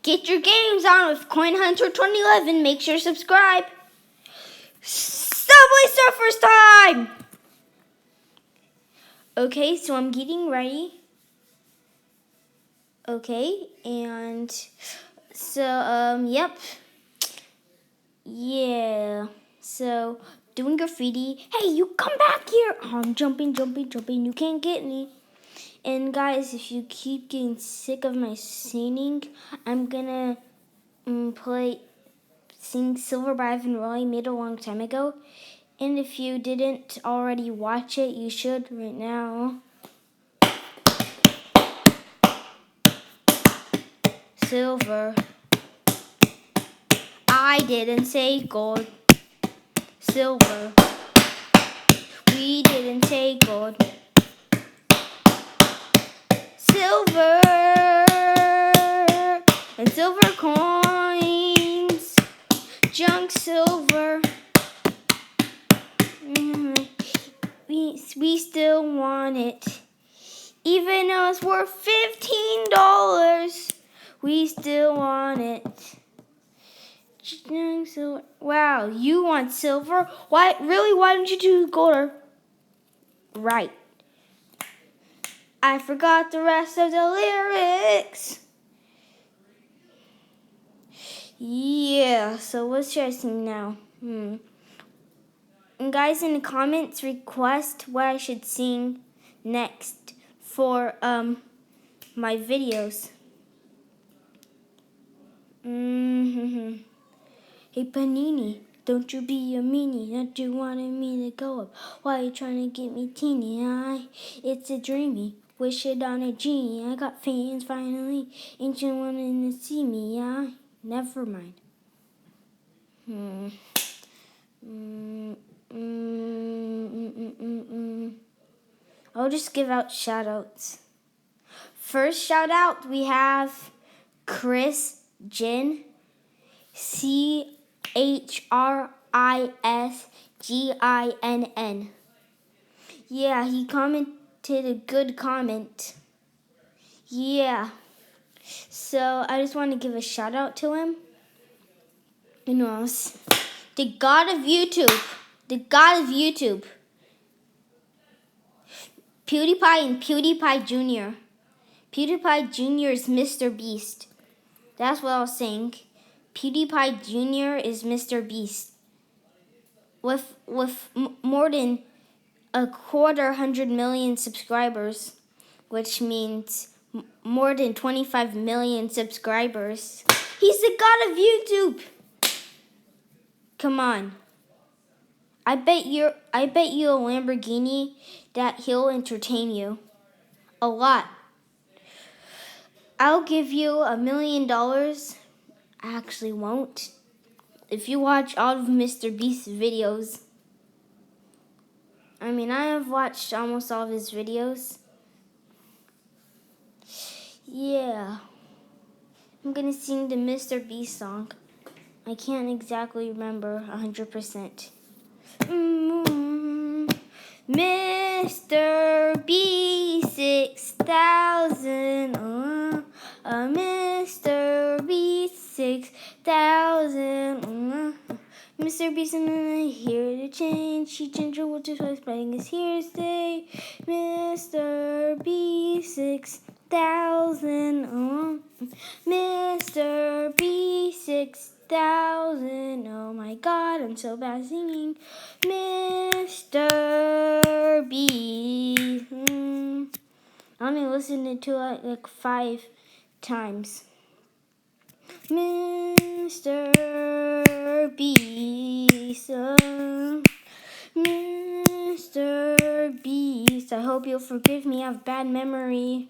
Get your games on with Coin Hunter 2011. Make sure to subscribe. Subway Surfers time! Okay, so I'm getting ready. Okay, and so, yep. Yeah, so doing graffiti. Hey, you come back here. Oh, I'm jumping. You can't get me. And guys, if you keep getting sick of my singing, I'm gonna sing Silver by Ivan Roy. Made a long time ago. And if you didn't already watch it, you should right now. Silver. I didn't say gold. Silver. We didn't say gold. Silver. And silver coins. Junk silver. We still want it. Even though it's worth $15, we still want it. Wow, you want silver? Why don't you do gold? Right. I forgot the rest of the lyrics. Yeah, so what should I sing now? And guys, in the comments, request what I should sing next for my videos. Hey Panini, don't you be a meanie, don't you wanted me to go up? Why you trying to get me teeny? It's a dreamy, wish it on a genie. I got fans finally, ain't you wanting to see me? Never mind. I'll just give out shout outs. First shout out, we have Chris Ginn, CHRISGINN. Yeah, he commented a good comment. Yeah. So I just want to give a shout out to him. And who else? The God of YouTube. PewDiePie and PewDiePie Jr. PewDiePie Jr. is Mr. Beast. That's what I was saying. PewDiePie Jr. is Mr. Beast. With more than 250 million subscribers, which means more than 25 million subscribers. He's the God of YouTube. Come on. I bet you a Lamborghini that he'll entertain you a lot. I'll give you $1 million. I actually won't. If you watch all of Mr. Beast's videos. I mean, I have watched almost all of his videos. Yeah. I'm gonna sing the Mr. Beast song. I can't exactly remember 100%. Mr. B 6000. Mr. B 6000. Mr. Beast is here to change. She changed her world to fighting is here to stay. Mr. B 6000. Mr. B 6000. Oh my God, I'm so bad singing. Mr. B. I only listened to it like 5 times. Mr. Beast. Mr. Beast. I hope you'll forgive me. I have bad memory.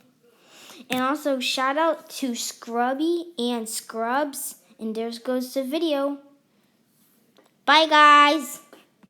And also shout out to Scrubby and Scrubs. And there goes the video. Bye guys.